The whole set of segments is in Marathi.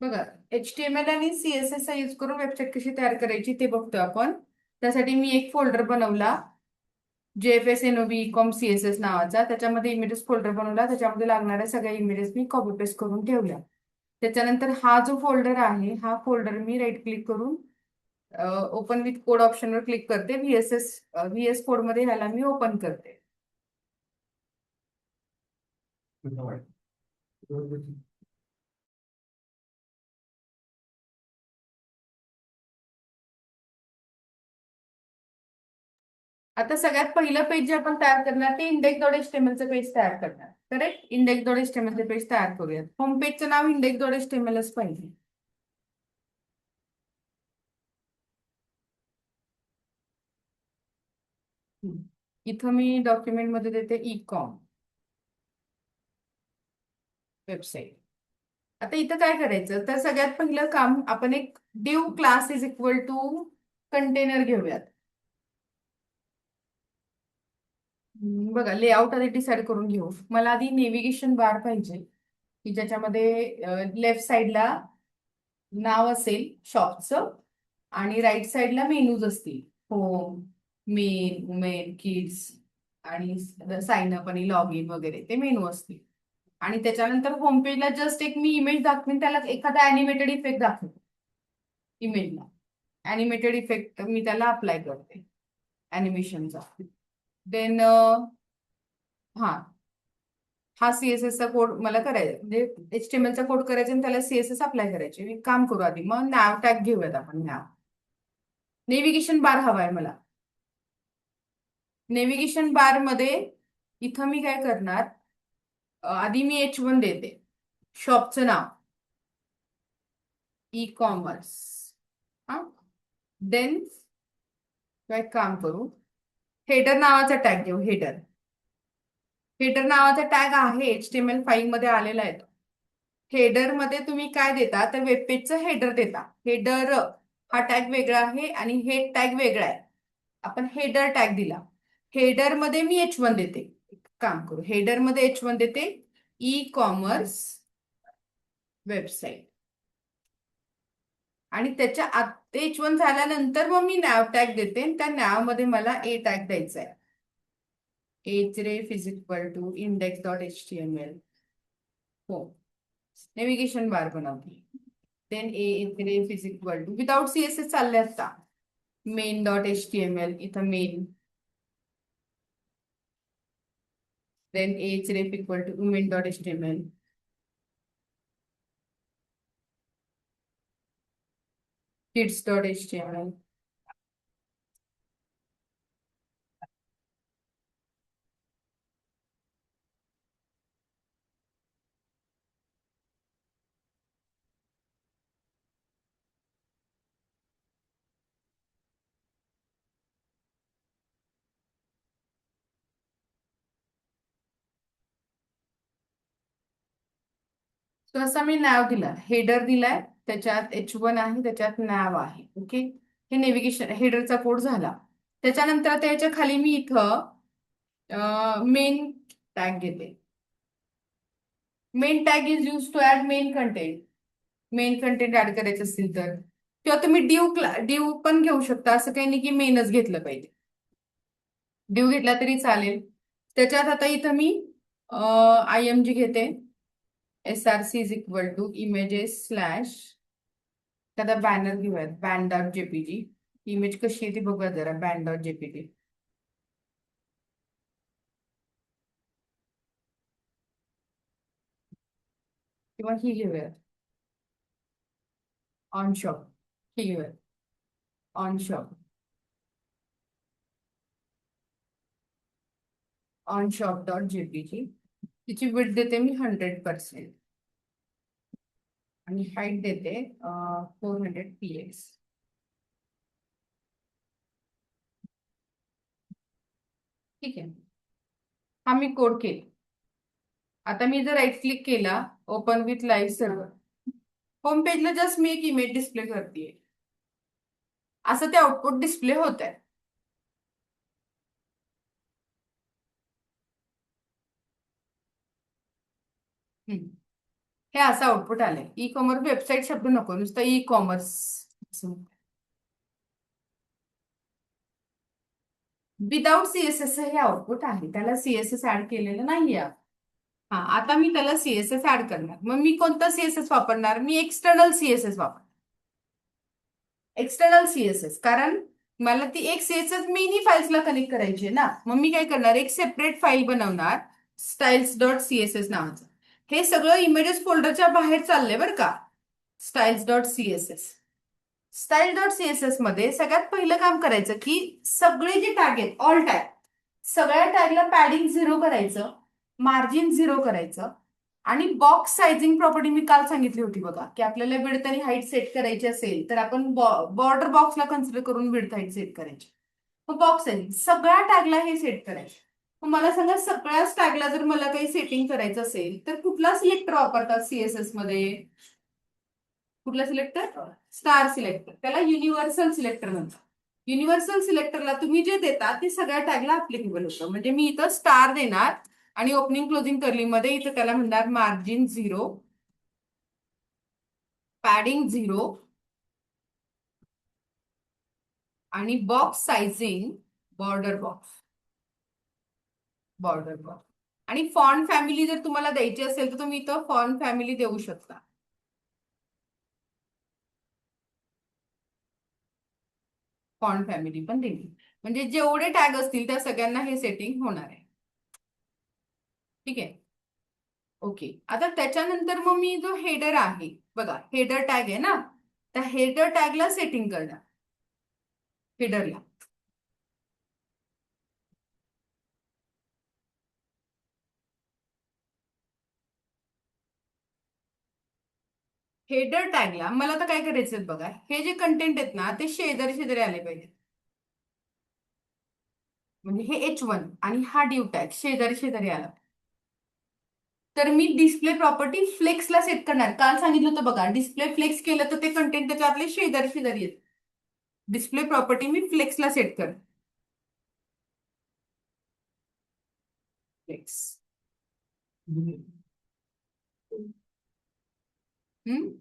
बघा, HTML आणि CSS चा यूज करून वेबसाईट कशी तयार करायची ते बघतोय आपण. त्यासाठी मी एक फोल्डर बनवला, JFSNOB.com CSS नावाचा. त्याच्यामध्ये इमेजेस फोल्डर बनवला. त्याच्यामध्ये लागणाऱ्या सगळ्या इमेजेस मी कॉपी पेस्ट करून ठेवल्या. त्याच्यानंतर हा जो फोल्डर आहे, हा फोल्डर मी राईट क्लिक करून ओपन विथ कोड ऑप्शनवर क्लिक करते. VS कोड मध्ये ह्याला मी ओपन करते. आता सगळ्यात पहिलं पेज जे आपण तयार करणार ते index.html चं पेज तयार करणार. करेक्ट, index.html चं पेज तयार करूयात. होम पेजचं नाव index.html च पाहिजे. इथं मी डॉक्युमेंट मध्ये देते ई-कॉम वेबसाईट. आता इथं काय करायचं, तर सगळ्यात पहिलं काम आपण एक div class is equal to container घेऊयात. बघा, लेआउट आधी डिसाईड करून घेऊ. मला आधी नेव्हिगेशन बार पाहिजे की ज्याच्यामध्ये लेफ्ट साईडला नाव असेल शॉपचं आणि राईट साईडला मेनूज असतील. होम, मेन, वुमेन, किड्स आणि साइन अप आणि लॉग इन वगैरे ते मेनू असतील. आणि त्याच्यानंतर होम पेजला जस्ट एक मी इमेज दाखवेन, त्याला एखादा अॅनिमेटेड इफेक्ट दाखवेन. इमेजला अॅनिमेटेड इफेक्ट मी त्याला अप्लाय करते अॅनिमेशनचा. देन हा हा CSS चा कोड मला करायचा, म्हणजे HTML चा कोड करायचा आणि त्याला CSS अप्लाय करायचे. मी काम करू आधी, मग नॅव टॅग घेऊयात आपण. नेव्हिगेशन बार हवाय मला. नेव्हिगेशन बार मध्ये इथं मी काय करणार, आधी मी H1 देते, शॉपचं नाव ई-कॉमर्स. हा, देन काय काम करू, हेडर नावाचा टॅग घेऊ. हेडर हेडर नावाचा टॅग आहे HTML5 मध्ये आलेला आहे. हेडर मध्ये तुम्ही काय देता, तर वेबपेजचं हेडर देता. हेडर हा टॅग वेगळा आहे आणि हेड टॅग वेगळा आहे. आपण हेडर टॅग दिला. हेडर मध्ये मी H1 देते. काम करू, हेडर मध्ये H1 देते, ई-कॉमर्स वेबसाईट. आणि त्याच्या आत H1 झाल्यानंतर मग मी नॅव टॅग देते. त्या नॅव मध्ये मला ए टॅग द्यायचा आहे. href is equal to index.html. हो, नेव्हिगेशन बार बनवते. Then href is equal to without CSS चालले असता main.html. इथं main. Then href equal to women.html. kids.html. So असा मी नॅव दिला, हेडर दिलाय, त्याच्यात H1 आहे, त्याच्यात नॅव आहे. ओके, हे नेव्हिगेशन हेडरचा कोड झाला. त्याच्यानंतर त्याच्या खाली मी इथं मेन टॅग घेते. Main tag is use to add main content. Main content add करायचं असेल तर, किंवा तुम्ही डिव पण घेऊ शकता. असं काही नाही की मेनच घेतलं पाहिजे, डिव घेतला तरी चालेल. त्याच्यात आता इथं मी IMG घेते. SRC is equal to images slash, त्याला बॅनर घेऊयात, band.jpg. इमेज कशी आहे ती बघूया जरा, band.jpg. किंवा ही घेऊयात, ऑन शॉप. ही घेऊयात, on shop. On shop dot JPG. तिची विड्थ देते मी 100% आणि हाईट देते 400 px. ठीक आहे, हा मी कोड केला. आता मी जर राईट क्लिक केला, open with live server, home पेजला जस्ट मी एक इमेज डिस्प्ले करते. असं ते आउटपुट डिस्प्ले होत आहे. हे असं आउटपुट आलंय. ई कॉमर्स वेबसाईट शब्द नको, नुसतं ई कॉमर्स. विदाउट सीएसएस हे आउटपुट आहे, त्याला सीएसएस ऍड केलेलं नाहीये. हा, आता मी त्याला सीएसएस ऍड करणार. मग मी कोणतं सीएसएस वापरणार? मी एक्सटर्नल सीएसएस वापरणार. एक्सटर्नल सीएसएस, कारण मला ती एक सीएसएस मिनी फाईल्सला कनेक्ट करायची आहे ना. मग मी काय करणार, एक सेपरेट फाईल बनवणार, स्टाईल्स डॉट सीएसएस नावाचं. हे सगळं इमेजेस फोल्डरच्या बाहेर चाललंय बरं का. Styles dot CSS. Style dot CSS मध्ये सगळ्यात पहिलं काम करायचं की सगळे जे टॅग आहेत, ऑल टॅग, सगळ्या टॅगला पॅडिंग 0 करायचं, मार्जिन 0 करायचं, आणि बॉक्स सायझिंग प्रॉपर्टी मी काल सांगितली होती बघा, की आपल्याला विड्थ आणि हाईट सेट करायची असेल तर आपण बॉर्डर बॉक्सला कन्सिडर करून विड्थ हाईट सेट करायची. मग बॉक्स सायझिंग सगळ्या टॅगला हे सेट करायचे. मग मला सांगा, सगळ्याच टॅगला जर मला काही सेटिंग करायचं असेल तर कुठला सिलेक्टर वापरतात सीएसएस मध्ये? कुठला सिलेक्टर? Star selector. त्याला युनिव्हर्सल सिलेक्टर म्हणतात. युनिव्हर्सल सिलेक्टरला तुम्ही जे देता ते सगळ्या टॅगला अप्लिकेबल होतं. म्हणजे मी इथं स्टार देणार आणि ओपनिंग क्लोजिंग कर्ली मध्ये इथं त्याला म्हणणार मार्जिन 0, पॅडिंग 0, आणि बॉक्स सायझिंग बॉर्डर बॉक्स. आणि फॉन्ट फॅमिली जर तुम्हाला द्यायची असेल तर तुम्ही इथं फॉन्ट फॅमिली देऊ शकता. फॉन्ट फॅमिली पण दिली, म्हणजे जेवढे टॅग असतील त्या सगळ्यांना हे सेटिंग होणार आहे. ठीक आहे. ओके. आता त्याच्यानंतर मग मी जो हेडर आहे बघा, हेडर टॅग आहे ना, त्या हेडर टॅगला सेटिंग करणार. हेडरला हेडर टॅगला मला आता काय करायचं बघा, हे जे कंटेंट आहेत ना ते शेजारी शेजारी आले पाहिजे. म्हणजे हे H1 आणि हा ड्यू टॅग शेजारी शेजारी आला. तर मी डिस्प्ले प्रॉपर्टी फ्लेक्सला सेट करणार. काल सांगितलं होतं बघा, डिस्प्ले फ्लेक्स केलं तर ते कंटेंट त्याच्यातले शेजारी शेजारी येत. डिस्प्ले प्रॉपर्टी मी फ्लेक्सला सेट कर. फ्लेक्स. हम्म.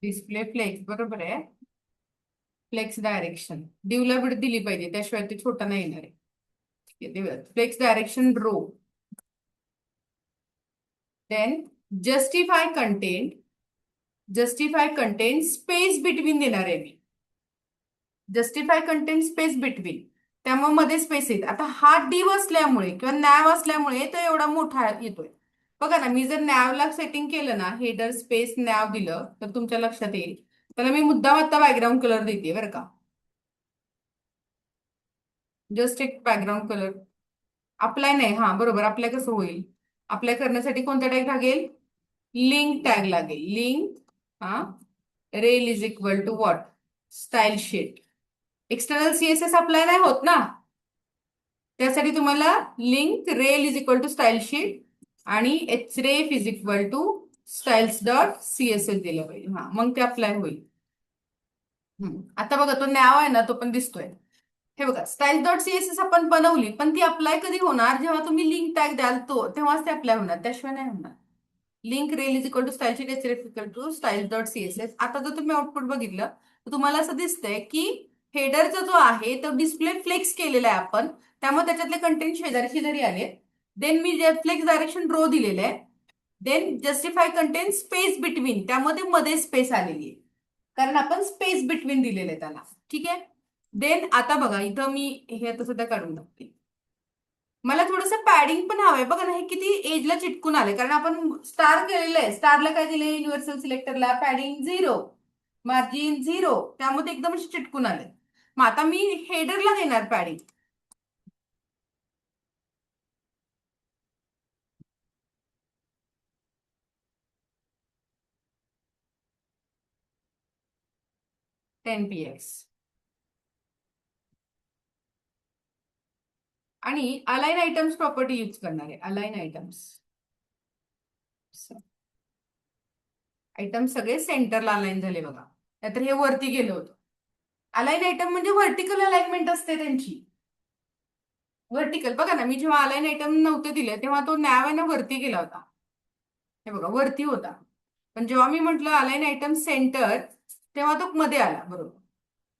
डिस्प्ले फ्लेक्स बरोबर आहे. फ्लेक्स डायरेक्शन ड्यूला विड्थ दिली पाहिजे, त्याशिवाय ते छोटा नाही येणार आहे. Flex direction row. Then justify content space between देणार आहे मी. जस्टिफाय कंटेंट स्पेस बिटवीन, त्यामुळे मध्ये स्पेस येत. आता हा डिव असल्यामुळे किंवा नॅव असल्यामुळे तो एवढा मोठा येतोय. बघा ना, मी जर नॅवला सेटिंग केलं ना, हेडर स्पेस नॅव दिलं तर तुमच्या लक्षात येईल. त्याला मी मुद्दाम आता बॅकग्राऊंड कलर देते बरं का. जस्ट एक बॅकग्राऊंड कलर अप्लाय नाही. हा बरोबर, अप्लाय कसं होईल? अप्लाय करण्यासाठी कोणता टॅग लागेल? लिंक टॅग लागेल. लिंक, हा, rel is equal to what? Style sheet. External CSS apply नाही होत ना, त्यासाठी तुम्हाला link rel is equal to style sheet आणि href is equal to styles dot CSS दिलं पाहिजे. हा, मग ते अप्लाय होईल. आता बघा, तो नॅव आहे ना, तो पण दिसतोय. हे बघा, स्टाईल डॉट सीएसएस आपण बनवली, पण ती अप्लाय कधी होणार? जेव्हा तुम्ही लिंक टॅग द्याल तो तेव्हाच ते अप्लाय होणार, त्याशिवाय नाही होणार. Link rel is equal to style sheet href equal to style dot CSS. आता जर तुम्ही आउटपुट बघितलं तर तुम्हाला असं दिसतंय की हेडरचा जो आहे तो डिस्प्ले फ्लेक्स केलेला आहे आपण, त्यामुळे त्याच्यातले कंटेंट शेजारी शेजारी आले. देन मी फ्लेक्स डायरेक्शन रो दिलेलं आहे. Then justify content space between, त्यामध्ये मध्ये स्पेस आलेली आहे, कारण आपण स्पेस बिटवीन दिलेलं आहे त्याला. ठीक आहे. देन आता बघा, इथं मी हे आता सुद्धा काढून टाकते. मला थोडंसं पॅडिंग पण हवंय. बघा ना, हे किती एजला चिटकून आले, कारण आपण स्टार केलेलं आहे. स्टारला काय दिले? युनिव्हर्सल सिलेक्टरला पॅडिंग 0, मार्जिन 0, त्यामध्ये एकदम चिटकून आले. मग आता मी हेडरला देणार पॅडिंग. Ten px. आणि अलाइन आयटम्स प्रॉपर्टी यूज करणार आहे. अलाइन आयटम्स, आयटम सगळे सेंटरला अलाइन झाले बघा, नाहीतर हे वरती गेलं होतं. अलाइन आयटम म्हणजे व्हर्टिकल अलाइनमेंट असते त्यांची. व्हर्टिकल बघा ना, मी जेव्हा अलाईन आयटम नव्हते दिले तेव्हा तो नॅव आहे ना वरती गेला होता. हे बघा वरती होता. पण जेव्हा मी म्हटलं अलाईन आयटम सेंटर, तेव्हा तो मध्ये आला बरोबर.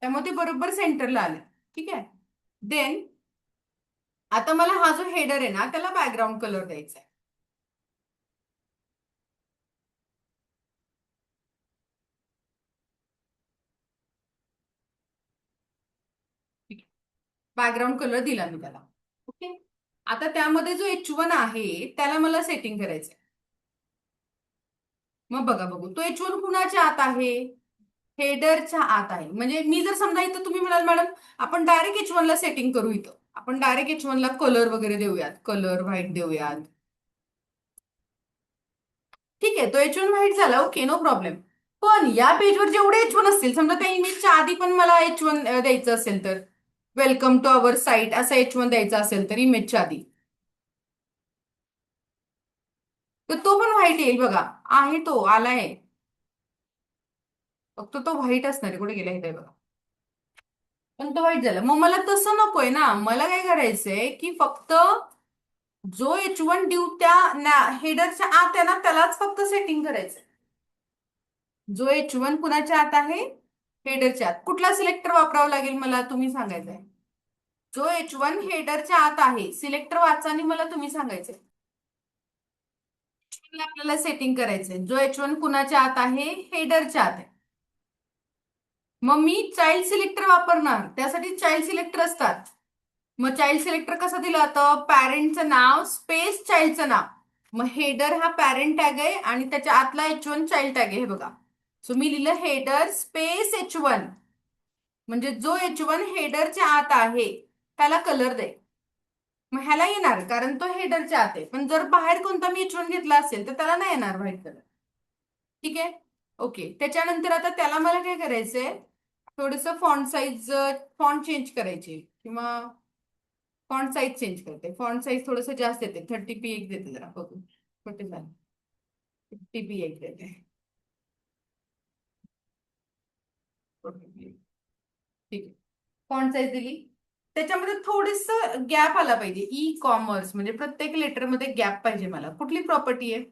त्यामुळे ते बरोबर सेंटरला आले. ठीक आहे. देन आता मला हा जो हेडर आहे ना त्याला बॅकग्राऊंड कलर द्यायचा आहे. बॅकग्राऊंड कलर दिला मी त्याला. ओके. आता त्यामध्ये जो H1 आहे त्याला मला सेटिंग करायचंय. मग बघा बघू तो H1 कुणाच्या आत आहे? हेडरच्या आत आहे. म्हणजे मी जर समजा इथं तुम्ही म्हणाल मॅडम आपण डायरेक्ट H1 ला सेटिंग करू, इथं आपण डायरेक्ट H1 ला कलर वगैरे देऊयात, कलर व्हाईट देऊयात. ठीक आहे, तो H1 व्हाईट झाला, ओके नो प्रॉब्लेम. पण या पेजवर जेवढे H1 असतील, समजा त्या इमेजच्या आधी पण मला H1 द्यायचं असेल तर, वेलकम टू अवर साईट असं H1 द्यायचं असेल तर इमेजच्या आधी, तर तो पण व्हाईट येईल बघा. आहे तो आलाय. फक्त तो व्हाईट असणार आहे. कुठे गेला इथे बघा. पण तो व्हाईट झाला. मग मला तसं नकोय ना. मला काय करायचंय की फक्त जो H1 ड्यू त्या हेडरच्या आत आहे ना त्यालाच फक्त सेटिंग करायचंय. जो H1 कुणाच्या आत आहे? हेडरच्या आत. कुठला सिलेक्टर वापरावा लागेल मला तुम्ही सांगायचंय. जो H1 हेडरच्या आत आहे, सिलेक्टर वाचा आणि मला तुम्ही सांगायचंय. आपल्याला सेटिंग करायचंय. जो H1 कुणाच्या आत आहे? हेडरच्या आत आहे. मग मी चाइल्ड सिलेक्टर वापरणार. त्यासाठी चाइल्ड सिलेक्टर असतात. मग चाइल्ड सिलेक्टर कसं दिलं जातं? पॅरेंटचं नाव स्पेस चाइल्डचं नाव. मग हेडर हा पॅरेंट टॅग आहे आणि त्याच्या आतला H1 चाइल्ड टॅग आहे. हे बघा. सो मी लिहिलं हेडर स्पेस H1. म्हणजे जो H1 हेडरच्या आत आहे त्याला कलर दे. मग ह्याला येणार कारण तो हेडरच्या आत आहे. पण जर बाहेर कोणता मी H1 घेतला असेल तर त्याला नाही येणार व्हाईट कलर. ठीक आहे. ओके. त्याच्यानंतर आता त्याला मला काय करायचंय, थोडस फॉन्ट साईज, फॉन्ट चेंज करायचे किंवा फॉन्ट साईज चेंज करते. फॉन्ट साईज थोडस जास्त येते. 30 px देते जरा बघू. 50 px देते. 40 ठीक आहे. फॉन्ट साईज दिली. त्याच्यामध्ये थोडस गॅप आला पाहिजे. ई कॉमर्स म्हणजे प्रत्येक लेटरमध्ये गॅप पाहिजे मला. कुठली प्रॉपर्टी आहे?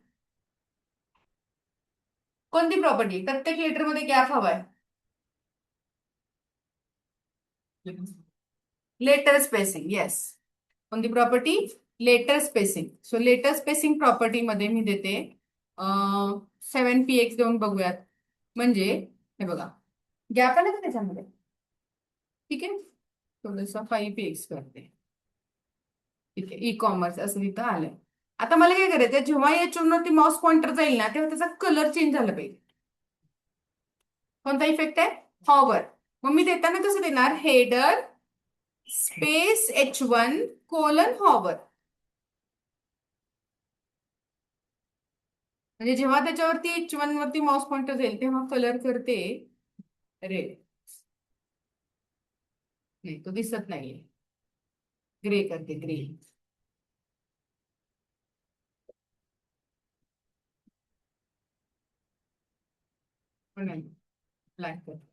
कोणती प्रॉपर्टी? प्रत्येक लेटरमध्ये गॅप हवाय. Letter spacing. येस. कोणती property? Letter spacing. So letter spacing property मध्ये मी देते 7 px देऊन बघूयात. म्हणजे हे बघा गॅप आला का त्याच्यामध्ये? ठीक आहे. थोडस 5 px करते. ठीक आहे. ई कॉमर्स असं तिथं आलंय. आता मला काय करायचं, जेव्हा याच्यावरती माउस पॉइंटर जाईल ना तेव्हा त्याचा कलर चेंज झाला पाहिजे. कोणता इफेक्ट आहे? हॉवर. मग मी देताना कसं देणार? Header space H1 colon hover. म्हणजे जेव्हा त्याच्यावरती H1 वरती माउस पॉइंटर जाईल तेव्हा कलर करते रेड. नाही तो दिसत नाहीये. ग्रे करते, ग्रे. पण नाही, ब्लॅक करते.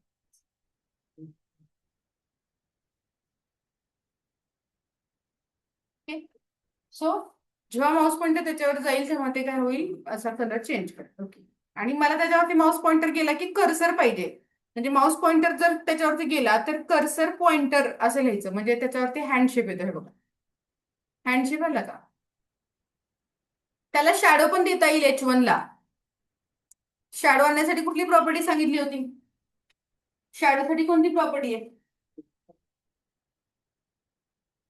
सो जेव्हा माउस पॉइंटर त्याच्यावर जाईल तेव्हा ते काय होईल, असा कलर चेंज करेल. ओके. आणि मला त्याच्यावरती माउस पॉइंटर गेला की कर्सर पाहिजे. म्हणजे माउस पॉइंटर जर त्याच्यावरती गेला तर कर्सर पॉइंटर असं लिहायचं. म्हणजे त्याच्यावरती हँडशेप येतो. हे बघा हँडशेप आला का? त्याला शॅडो पण देता येईल H1 ला. शॅडो आणण्यासाठी कुठली प्रॉपर्टी सांगितली होती? शॅडो साठी कोणती प्रॉपर्टी आहे?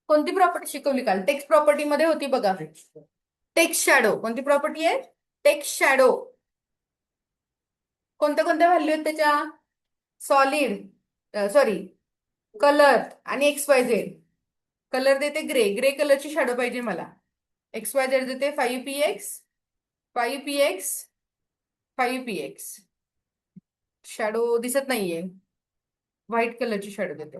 कोणती प्रॉपर्टी शिकवली काल? टेक्स्ट प्रॉपर्टी मध्ये होती बघा. टेक्स्ट शॅडो कोणती प्रॉपर्टी आहे? Text shadow. कोणत्या कोणत्या व्हॅल्यू आहेत त्याच्या? सॉलिड, सॉरी, कलर आणि XYZ. कलर देते ग्रे. ग्रे कलरची शॅडो पाहिजे मला. XYZ देते 5 px, 5 px, 5 px. शॅडो दिसत नाहीये. व्हाईट कलरची शॅडो देते.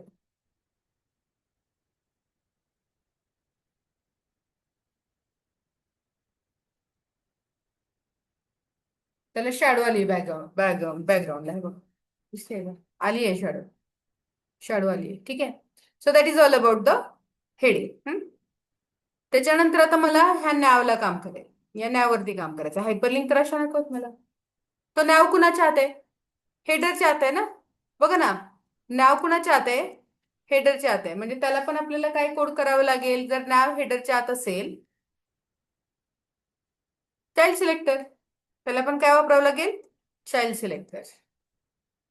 त्याला शॅडो आली बॅकग्राऊंड, बॅकग्राऊंडला. हे बघ दिसते का? आली आहे शॅडो. शॅडो आली आहे. ठीक आहे. So that is all about the heading. त्याच्यानंतर आता मला ह्या नॅवला काम करायचं, या नॅववरती काम करायचं. हायपरलिंक तर अशा नको मला. तो नॅव कुणाच्या हात आहे? हेडरच्या हात आहे ना. बघा ना, नॅव कुणाच्या हात आहे? हेडरच्या हात आहे. म्हणजे त्याला पण आपल्याला काय कोड करावं लागेल? जर नॅव हेडरच्या हात असेल, चाइल्ड सिलेक्टर, त्याला पण काय वापरावं लागेल? Child selector.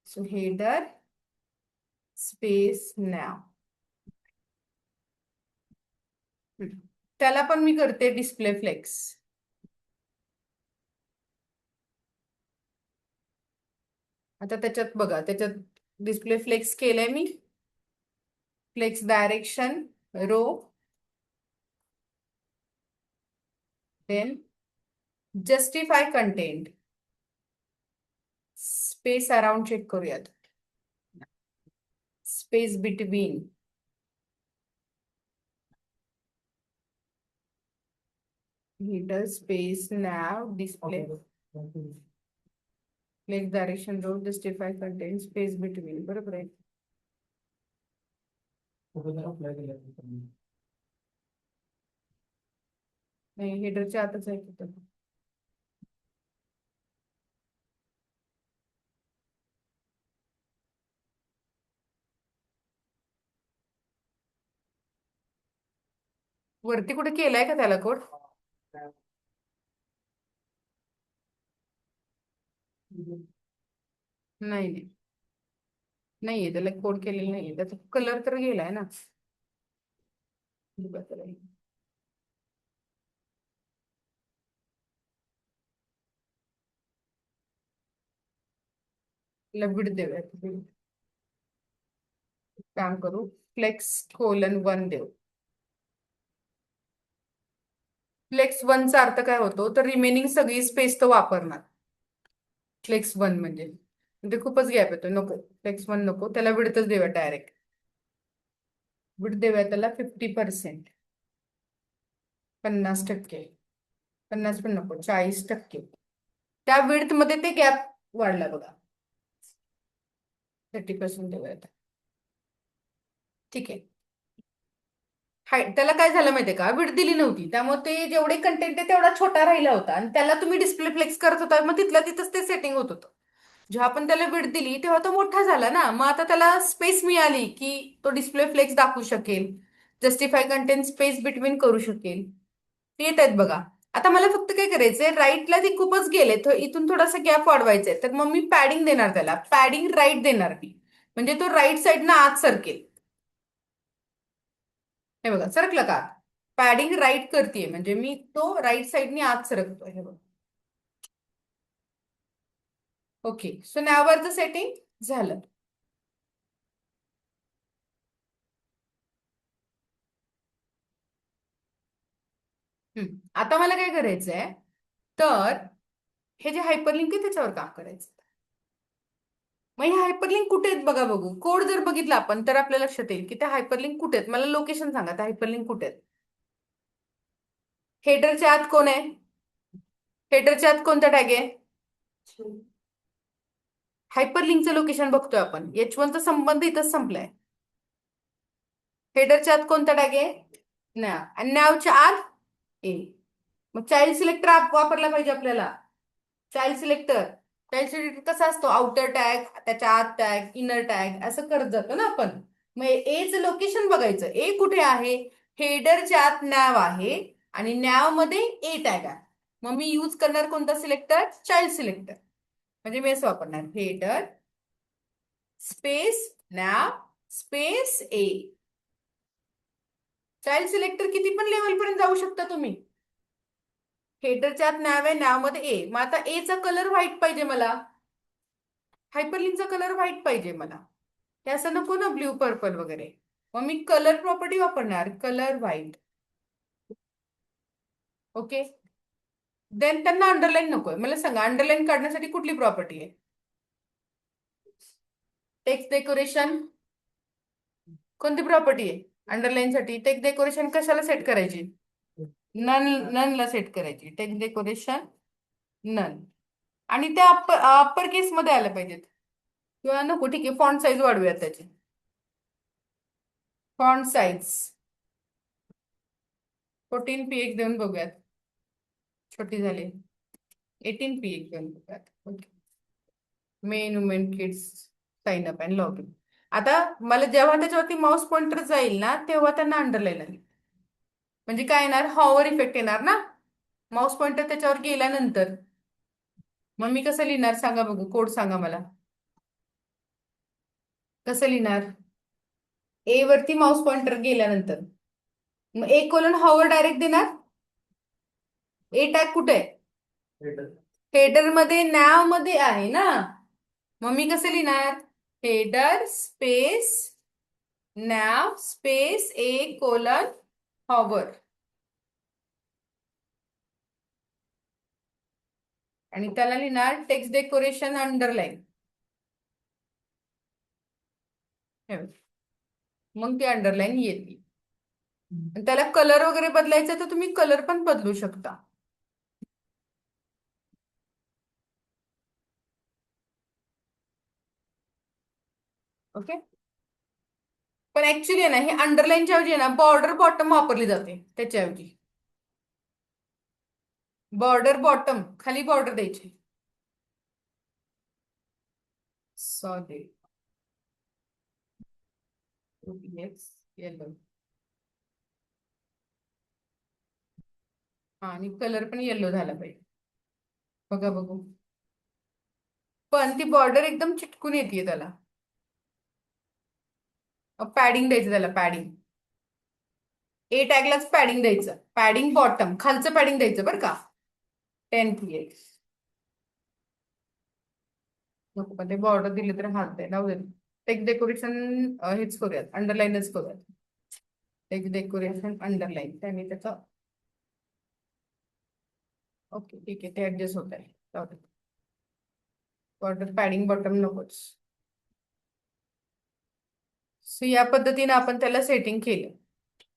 So header space nav. त्याला पण मी करते डिस्प्ले फ्लेक्स. आता त्याच्यात बघा, त्याच्यात डिस्प्ले फ्लेक्स केलंय मी. Flex direction row, then justify content, space around check करूयात. Space between, header space nav display, flex direction row, justify content, space between. बरोबर आहे. नाही, हेडरच्या आतच आहे तिथं. वरती कुठे केलाय का त्याला कोड? नाही नाही, नाहीये त्याला कोड केलेलं नाहीये. त्याचा कलर तर गेलाय ना. बघा त्याला. विड्थ देऊयात. काम करू, flex:1 देऊ. flex:1 चा अर्थ काय होतो? तर रिमेनिंग सगळी स्पेस तो वापरणार. flex:1 म्हणजे खूपच गॅप येतो, नको. flex:1 नको, त्याला विड्थच देऊया डायरेक्ट. विड्थ देऊया त्याला 50%, 50%. 50 पण नको, 40%. त्या विड्थ मध्ये ते गॅप वाढला बघा. 30% देऊया आता. ठीक आहे. हाईट त्याला काय झालं माहितीये का? विड्थ दिली नव्हती, त्यामुळे ते जेवढे कंटेंट आहे तेवढा छोटा राहिला होता, आणि त्याला तुम्ही डिस्प्ले फ्लेक्स करत होता, मग तिथल्या तिथंच ते सेटिंग होत होतं. जेव्हा आपण त्याला विड्थ दिली तेव्हा तो मोठा झाला ना. मग आता त्याला स्पेस मिळाली की तो डिस्प्ले फ्लेक्स दाखवू शकेल, जस्टिफाय कंटेंट स्पेस बिटवीन करू शकेल. ते येत आहेत बघा. आता मला फक्त काय करायचंय, राईटला ते खूपच गेले, तर इथून थोडासा गॅप वाढवायचा आहे. तर मग मी पॅडिंग देणार, त्याला पॅडिंग राईट देणार मी. म्हणजे तो राईट साईडनं आत सरकेल. हे बघा, सरकलं का? पॅडिंग राईट करतेय म्हणजे मी तो राईट साईडने आत सरकतोय. हे बघा. ओके, सो नॅववरचं सेटिंग झालं. आता मला काय करायचंय, तर हे जे हायपरलिंक आहे त्याच्यावर काम करायचं. मग हे हायपरलिंक कुठे आहेत बघा, बघू. कोड जर बघितला आपण तर आपल्या लक्षात येईल की त्या हायपरलिंक कुठे आहेत. मला लोकेशन सांगा, त्या हायपरलिंक कुठे आहेत. हेडरच्या आत कोण आहे? हेडरच्या आत कोणता टॅग आहे? हायपरलिंकचं लोकेशन बघतोय आपण. H1 चा संबंध इथंच संपलाय. हेडरच्या आत कोणता टॅग आहे? नॅव. आणि नॅवच्या आत ए. मग चाइल्ड सिलेक्टर वापरला पाहिजे आपल्याला. चाइल्ड सिलेक्टर, चाइल्ड सिलेक्टर कसा असतो? आउटर टॅग, त्याच्या आत टॅग, इनर टॅग, असं करत जातो ना आपण. मग एचं लोकेशन बघायचं. ए कुठे आहे? हेडरच्या आत नॅव आहे आणि नॅव मध्ये ए टॅग आहे. मग मी यूज करणार कोणता सिलेक्टर? Child selector. म्हणजे मी असं वापरणार, हेडर स्पेस नॅव स्पेस ए. चाइल्ड सिलेक्टर किती पण लेवल पर्यंत जाऊ शकता तुम्ही. हेडरच्या आत नॅव आहे, नॅव मध्ये ए. मग आता ए चा कलर व्हाईट पाहिजे मला. हायपरलिंकचा कलर व्हाईट पाहिजे मला. हे असं नको ना ब्ल्यू पर्पल वगैरे. मग मी कलर प्रॉपर्टी वापरणार, कलर व्हाईट. ओके. देन त्यांना अंडरलाईन नकोय. मला सांगा, अंडरलाईन काढण्यासाठी कुठली प्रॉपर्टी आहे? Text decoration. कोणती प्रॉपर्टी आहे अंडरलाईन साठी? टेक्स्ट डेकोरेशन कशाला सेट करायची? ननला सेट करायची. Text decoration none. आणि त्या अप्पर केस मध्ये आल्या पाहिजेत. किंवा नको, ठीक आहे, फॉन्ट साईज वाढवूयात त्याची. फॉन्ट साईज 14 px देऊन बघूयात. छोटी झाली. 18 px देऊन बघूयात. Okay. Men women kids sign up and log in. आता मला जेव्हा त्याच्यावरती माऊस पॉइंटर जाईल ना तेव्हा त्यांना अंडरलाईन आली. म्हणजे काय येणार, हॉवर इफेक्ट येणार ना, माऊस पॉइंटर त्याच्यावर गेल्यानंतर. मग मी कसं लिहिणार सांगा बघू, कोड सांगा मला. कसं लिहिणार? ए वरती माऊस पॉइंटर गेल्यानंतर मग ए कोलन हॉवर डायरेक्ट देणार. ए टॅग कुठे आहे? हेडर मध्ये नॅव मध्ये आहे ना. मग मी कसं लिहिणार? हेडर स्पेस नॅव स्पेस ए कोलन हॉवर. आणि त्याला लिहिणार टेक्स्ट डेकोरेशन अंडरलाईन. मग ती अंडरलाईन येते. आणि त्याला कलर वगैरे बदलायचा तर तुम्ही कलर पण बदलू शकता. ओके. पण ऍक्च्युली आहे ना, हे अंडरलाईनच्या ऐवजी आहे ना बॉर्डर बॉटम वापरली जाते त्याच्याऐवजी. बॉर्डर बॉटम खाली बॉर्डर द्यायची. सॉरी. येलो. हा, आणि कलर पण येलो झाला पाहिजे. बघा बघू. पण ती बॉर्डर एकदम चिटकून येते त्याला. पॅडिंग द्यायचं त्याला, पॅडिंग. ए टॅगलाच पॅडिंग द्यायचं, पॅडिंग बॉटम खालचं पॅडिंग द्यायचं बरं का. 10 px. नको पण ते बॉर्डर दिली तर हात आहे लावू दे. टेक्स्ट डेकोरेशन हेच करूयात, अंडरलाईनच करूयात. टेक्स्ट डेकोरेशन अंडरलाईन त्याने त्याचा. ओके ठीक आहे, ते ऍडजस्ट होत आहे. बॉर्डर पॅडिंग बॉटम नकोच. सो या पद्धतीने आपण त्याला सेटिंग केलं.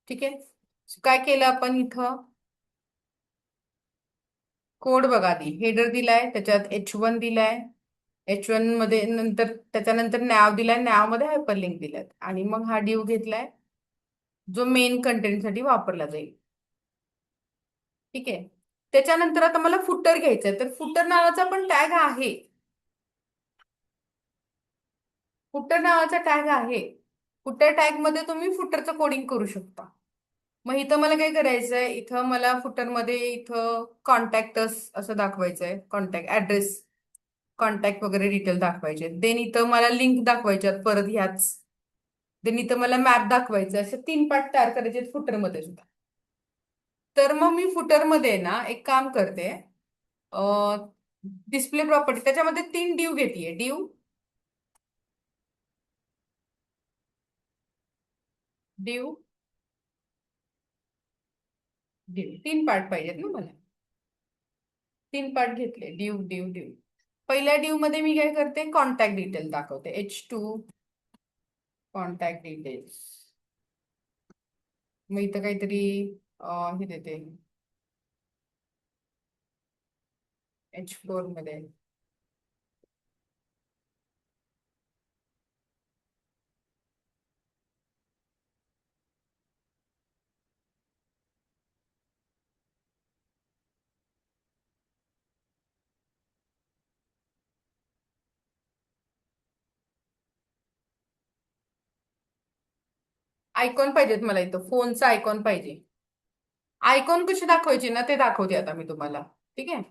ठीक आहे. So काय केलं आपण इथं? कोड बघा आधी. हेडर दिलाय, त्याच्यात H1 दिलाय. H1 मध्ये नंतर त्याच्यानंतर नॅव दिलाय, नॅव मध्ये हायपरलिंक दिलाय आणि मग हा डिव घेतलाय जो मेन कंटेंट साठी वापरला जाईल. ठीक आहे. त्याच्यानंतर आता मला फुटर घ्यायचंय, तर फुटर नावाचा पण टॅग आहे. फुटर नावाचा टॅग आहे. फुटर टॅग मध्ये तुम्ही फुटरचं कोडिंग करू शकता. मग इथं मला काय करायचंय, इथं मला फुटर मध्ये इथं कॉन्टॅक्टस असं दाखवायचंय, कॉन्टॅक्ट ऍड्रेस, कॉन्टॅक्ट वगैरे डिटेल दाखवायचे. देन इथं मला लिंक दाखवायच्यात परत ह्याच. देन इथं मला मॅप दाखवायचं. असे 3 पार्ट तयार करायचे फुटर मध्ये सुद्धा. तर मग मी फुटर मध्ये ना एक काम करते. डिस्प्ले प्रॉपर्टी त्याच्यामध्ये 3 डिव घेते. डिव डिव 3 पार्ट पाहिजेत ना मला. 3 पार्ट घेतले. डिव डिव डिव. पहिल्या डिव मध्ये मी काय करते, कॉन्टॅक्ट डिटेल दाखवते. H2 contact details. मग इथं काहीतरी हे देते H4 मध्ये. आयकॉन पाहिजेत मला, इथं फोनचा आयकॉन पाहिजे. आयकॉन कशी दाखवायची ना ते दाखवते आता मी तुम्हाला. ठीक आहे.